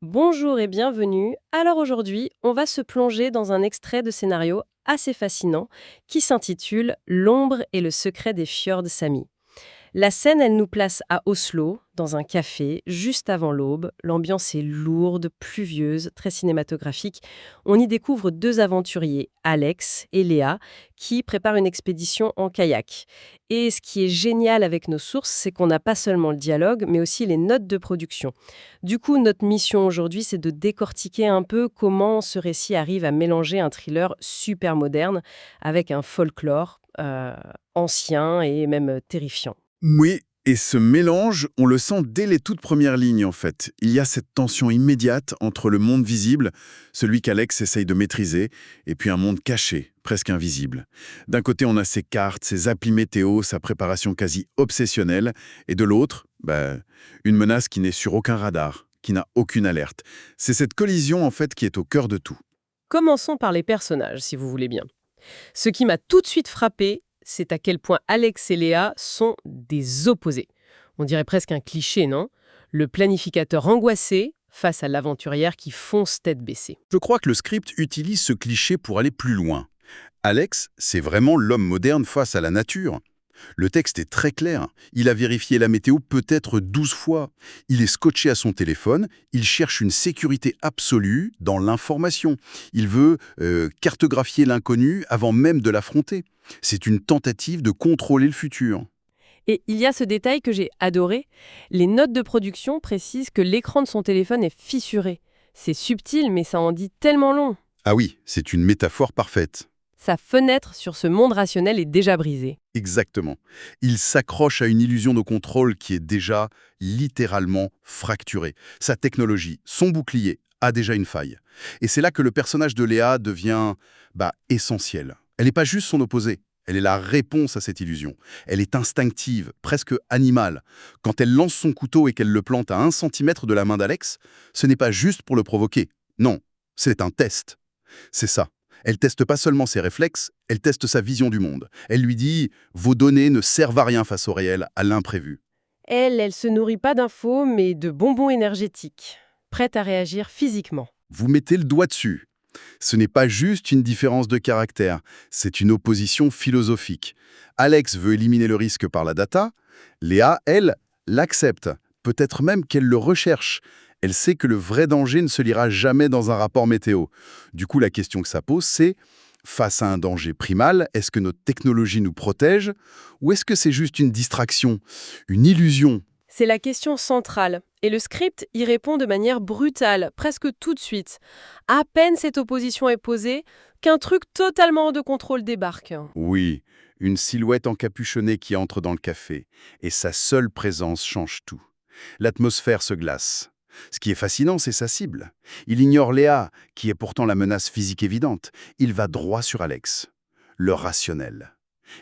Bonjour et bienvenue. Alors aujourd'hui, on va se plonger dans un extrait de scénario assez fascinant qui s'intitule L'ombre et le secret des fjords Sami. La scène, elle nous place à Oslo, dans un café, juste avant l'aube. L'ambiance est lourde, pluvieuse, très cinématographique. On y découvre deux aventuriers, Alex et Léa, qui préparent une expédition en kayak. Et ce qui est génial avec nos sources, c'est qu'on n'a pas seulement le dialogue, mais aussi les notes de production. Du coup, notre mission aujourd'hui, c'est de décortiquer un peu comment ce récit arrive à mélanger un thriller super moderne avec un folklore ancien et même terrifiant. Oui, et ce mélange, on le sent dès les toutes premières lignes en fait. Il y a cette tension immédiate entre le monde visible, celui qu'Alex essaye de maîtriser, et puis un monde caché, presque invisible. D'un côté, on a ses cartes, ses applis météo, sa préparation quasi obsessionnelle, et de l'autre, une menace qui n'est sur aucun radar, qui n'a aucune alerte. C'est cette collision en fait qui est au cœur de tout. Commençons par les personnages, si vous voulez bien. Ce qui m'a tout de suite frappé, c'est à quel point Alex et Léa sont des opposés. On dirait presque un cliché, non? Le planificateur angoissé face à l'aventurière qui fonce tête baissée. Je crois que le script utilise ce cliché pour aller plus loin. Alex, c'est vraiment l'homme moderne face à la nature. Le texte est très clair. Il a vérifié la météo peut-être 12 fois. Il est scotché à son téléphone. Il cherche une sécurité absolue dans l'information. Il veut cartographier l'inconnu avant même de l'affronter. C'est une tentative de contrôler le futur. Et il y a ce détail que j'ai adoré. Les notes de production précisent que l'écran de son téléphone est fissuré. C'est subtil, mais ça en dit tellement long. Ah oui, c'est une métaphore parfaite. Sa fenêtre sur ce monde rationnel est déjà brisée. Exactement. Il s'accroche à une illusion de contrôle qui est déjà littéralement fracturée. Sa technologie, son bouclier, a déjà une faille. Et c'est là que le personnage de Léa devient essentiel. Elle n'est pas juste son opposé. Elle est la réponse à cette illusion. Elle est instinctive, presque animale. Quand elle lance son couteau et qu'elle le plante à 1 centimètre de la main d'Alex, ce n'est pas juste pour le provoquer. Non, c'est un test. C'est ça. Elle teste pas seulement ses réflexes, elle teste sa vision du monde. Elle lui dit « Vos données ne servent à rien face au réel, à l'imprévu. Elle se nourrit pas d'infos, mais de bonbons énergétiques, prête à réagir physiquement. Vous mettez le doigt dessus. » Ce n'est pas juste une différence de caractère, c'est une opposition philosophique. Alex veut éliminer le risque par la data, Léa, elle, l'accepte, peut-être même qu'elle le recherche. Elle sait que le vrai danger ne se lira jamais dans un rapport météo. Du coup, la question que ça pose, c'est, face à un danger primal, est-ce que notre technologie nous protège ou est-ce que c'est juste une distraction, une illusion? C'est la question centrale, et le script y répond de manière brutale, presque tout de suite. À peine cette opposition est posée, qu'un truc totalement hors de contrôle débarque. Oui, une silhouette encapuchonnée qui entre dans le café, et sa seule présence change tout. L'atmosphère se glace. Ce qui est fascinant, c'est sa cible. Il ignore Léa, qui est pourtant la menace physique évidente. Il va droit sur Alex, le rationnel.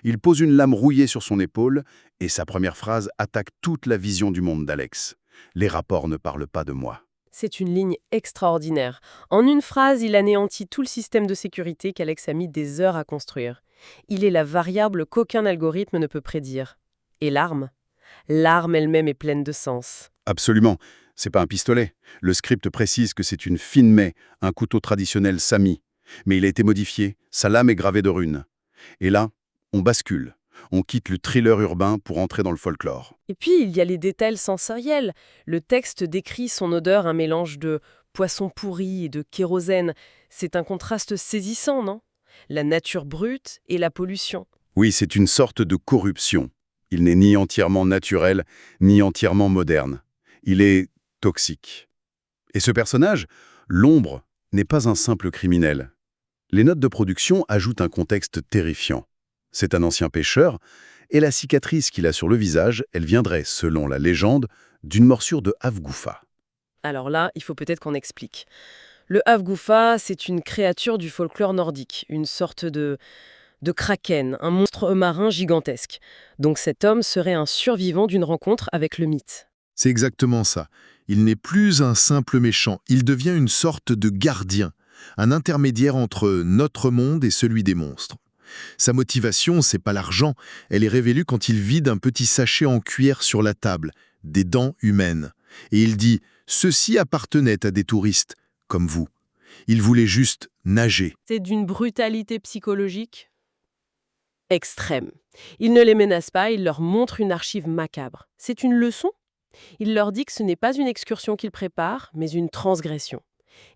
Il pose une lame rouillée sur son épaule, et sa première phrase attaque toute la vision du monde d'Alex. Les rapports ne parlent pas de moi. C'est une ligne extraordinaire. En une phrase, il anéantit tout le système de sécurité qu'Alex a mis des heures à construire. Il est la variable qu'aucun algorithme ne peut prédire. Et l'arme? L'arme elle-même est pleine de sens. Absolument. C'est pas un pistolet. Le script précise que c'est une fine maie, un couteau traditionnel Sami. Mais il a été modifié, sa lame est gravée de runes. Et là, on bascule. On quitte le thriller urbain pour entrer dans le folklore. Et puis, il y a les détails sensoriels. Le texte décrit son odeur, un mélange de poisson pourri et de kérosène. C'est un contraste saisissant, non? La nature brute et la pollution. Oui, c'est une sorte de corruption. Il n'est ni entièrement naturel, ni entièrement moderne. Il est toxique. Et ce personnage, l'ombre, n'est pas un simple criminel. Les notes de production ajoutent un contexte terrifiant. C'est un ancien pêcheur, et la cicatrice qu'il a sur le visage, elle viendrait, selon la légende, d'une morsure de Havgoufa. Alors là, il faut peut-être qu'on explique. Le Havgoufa, c'est une créature du folklore nordique, une sorte de kraken, un monstre marin gigantesque. Donc cet homme serait un survivant d'une rencontre avec le mythe. C'est exactement ça. Il n'est plus un simple méchant, il devient une sorte de gardien, un intermédiaire entre notre monde et celui des monstres. Sa motivation, c'est pas l'argent, elle est révélée quand il vide un petit sachet en cuir sur la table, des dents humaines. Et il dit Ceux-ci appartenaient à des touristes, comme vous. Ils voulaient juste nager. C'est d'une brutalité psychologique extrême. Il ne les menace pas, il leur montre une archive macabre. C'est une leçon. Il leur dit que ce n'est pas une excursion qu'il prépare, mais une transgression.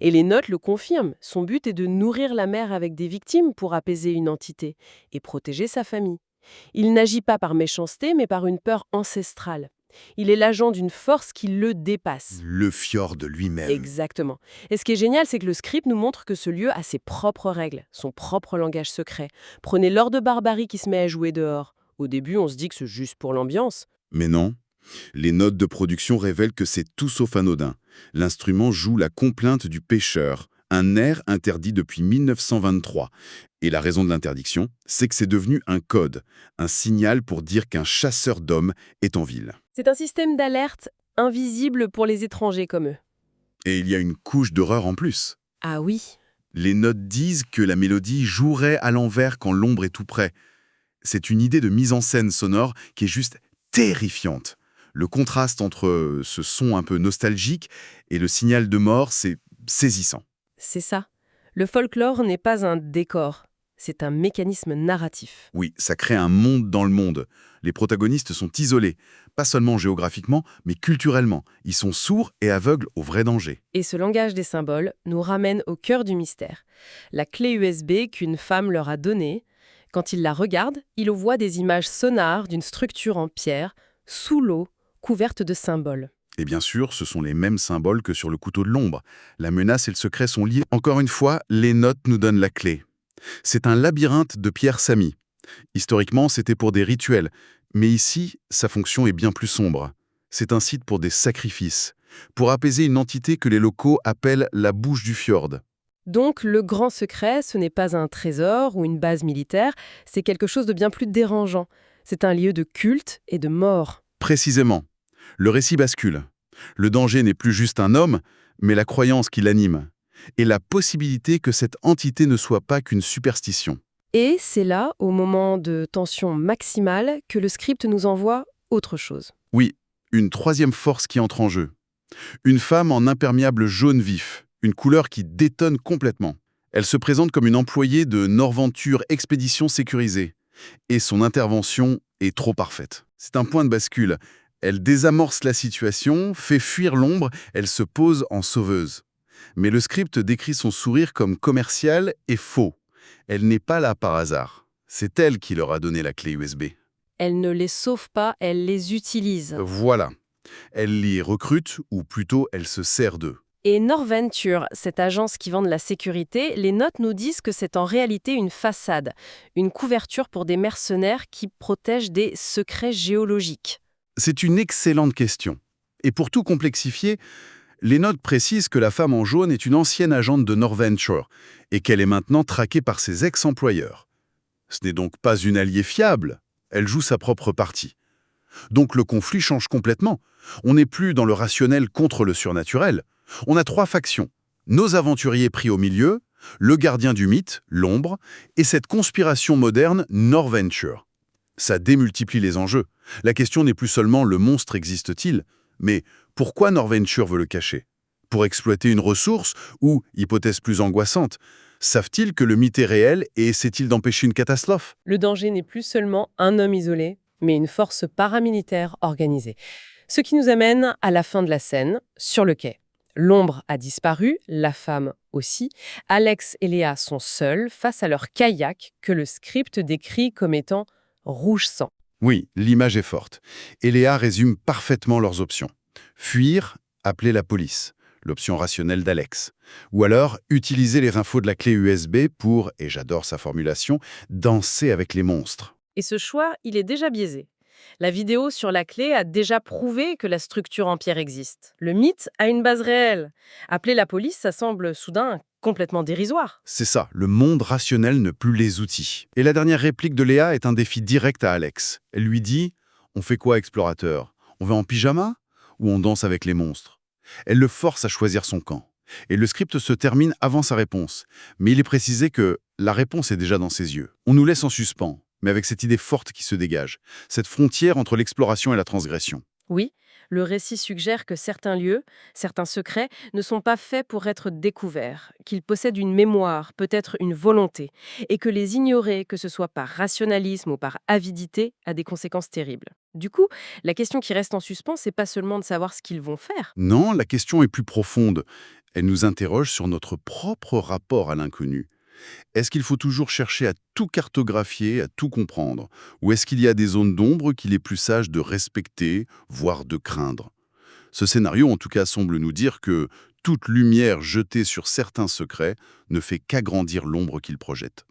Et les notes le confirment. Son but est de nourrir la mer avec des victimes pour apaiser une entité et protéger sa famille. Il n'agit pas par méchanceté, mais par une peur ancestrale. Il est l'agent d'une force qui le dépasse. Le fjord lui-même. Exactement. Et ce qui est génial, c'est que le script nous montre que ce lieu a ses propres règles, son propre langage secret. Prenez Lord de Barbarie qui se met à jouer dehors. Au début, on se dit que c'est juste pour l'ambiance. Mais non. Les notes de production révèlent que c'est tout sauf anodin. L'instrument joue la complainte du pêcheur, un air interdit depuis 1923. Et la raison de l'interdiction, c'est que c'est devenu un code, un signal pour dire qu'un chasseur d'hommes est en ville. C'est un système d'alerte invisible pour les étrangers comme eux. Et il y a une couche d'horreur en plus. Ah oui. Les notes disent que la mélodie jouerait à l'envers quand l'ombre est tout près. C'est une idée de mise en scène sonore qui est juste terrifiante. Le contraste entre ce son un peu nostalgique et le signal de mort, c'est saisissant. C'est ça. Le folklore n'est pas un décor, c'est un mécanisme narratif. Oui, ça crée un monde dans le monde. Les protagonistes sont isolés, pas seulement géographiquement, mais culturellement. Ils sont sourds et aveugles au vrai danger. Et ce langage des symboles nous ramène au cœur du mystère. La clé USB qu'une femme leur a donnée, quand ils la regardent, ils voient des images sonores d'une structure en pierre, sous l'eau, couverte de symboles. Et bien sûr, ce sont les mêmes symboles que sur le couteau de l'ombre. La menace et le secret sont liés. Encore une fois, les notes nous donnent la clé. C'est un labyrinthe de pierres Sami. Historiquement, c'était pour des rituels. Mais ici, sa fonction est bien plus sombre. C'est un site pour des sacrifices, pour apaiser une entité que les locaux appellent la bouche du fjord. Donc, le grand secret, ce n'est pas un trésor ou une base militaire, c'est quelque chose de bien plus dérangeant. C'est un lieu de culte et de mort. Précisément. Le récit bascule. Le danger n'est plus juste un homme, mais la croyance qui l'anime. Et la possibilité que cette entité ne soit pas qu'une superstition. Et c'est là, au moment de tension maximale, que le script nous envoie autre chose. Oui, une troisième force qui entre en jeu. Une femme en imperméable jaune vif, une couleur qui détonne complètement. Elle se présente comme une employée de Norventure Expédition Sécurisée. Et son intervention est trop parfaite. C'est un point de bascule. Elle désamorce la situation, fait fuir l'ombre, elle se pose en sauveuse. Mais le script décrit son sourire comme commercial et faux. Elle n'est pas là par hasard. C'est elle qui leur a donné la clé USB. Elle ne les sauve pas, elle les utilise. Voilà. Elle les recrute, ou plutôt elle se sert d'eux. Et Norventure, cette agence qui vend de la sécurité, les notes nous disent que c'est en réalité une façade, une couverture pour des mercenaires qui protègent des secrets géologiques. C'est une excellente question. Et pour tout complexifier, les notes précisent que la femme en jaune est une ancienne agente de Norventure et qu'elle est maintenant traquée par ses ex-employeurs. Ce n'est donc pas une alliée fiable, elle joue sa propre partie. Donc le conflit change complètement. On n'est plus dans le rationnel contre le surnaturel. On a trois factions. Nos aventuriers pris au milieu, le gardien du mythe, l'ombre, et cette conspiration moderne, Norventure. Ça démultiplie les enjeux. La question n'est plus seulement le monstre existe-t-il, mais pourquoi Norventure veut le cacher? Pour exploiter une ressource ou, hypothèse plus angoissante, savent-ils que le mythe est réel et essaient-ils d'empêcher une catastrophe? Le danger n'est plus seulement un homme isolé, mais une force paramilitaire organisée. Ce qui nous amène à la fin de la scène, sur le quai. L'ombre a disparu, la femme aussi. Alex et Léa sont seuls face à leur kayak que le script décrit comme étant rouge sang. Oui, l'image est forte. Et Léa résume parfaitement leurs options. Fuir, appeler la police, l'option rationnelle d'Alex. Ou alors, utiliser les infos de la clé USB pour, et j'adore sa formulation, danser avec les monstres. Et ce choix, il est déjà biaisé. La vidéo sur la clé a déjà prouvé que la structure en pierre existe. Le mythe a une base réelle. Appeler la police, ça semble soudain complètement dérisoire. C'est ça, le monde rationnel ne plus les outils. Et la dernière réplique de Léa est un défi direct à Alex. Elle lui dit « On fait quoi, explorateur? On va en pyjama ou on danse avec les monstres ?» Elle le force à choisir son camp. Et le script se termine avant sa réponse. Mais il est précisé que la réponse est déjà dans ses yeux. On nous laisse en suspens, mais avec cette idée forte qui se dégage. Cette frontière entre l'exploration et la transgression. Oui, Le récit suggère que certains lieux, certains secrets, ne sont pas faits pour être découverts, qu'ils possèdent une mémoire, peut-être une volonté, et que les ignorer, que ce soit par rationalisme ou par avidité, a des conséquences terribles. Du coup, la question qui reste en suspens, c'est pas seulement de savoir ce qu'ils vont faire. Non, la question est plus profonde. Elle nous interroge sur notre propre rapport à l'inconnu. Est-ce qu'il faut toujours chercher à tout cartographier, à tout comprendre? Ou est-ce qu'il y a des zones d'ombre qu'il est plus sage de respecter, voire de craindre? Ce scénario, en tout cas, semble nous dire que toute lumière jetée sur certains secrets ne fait qu'agrandir l'ombre qu'il projette.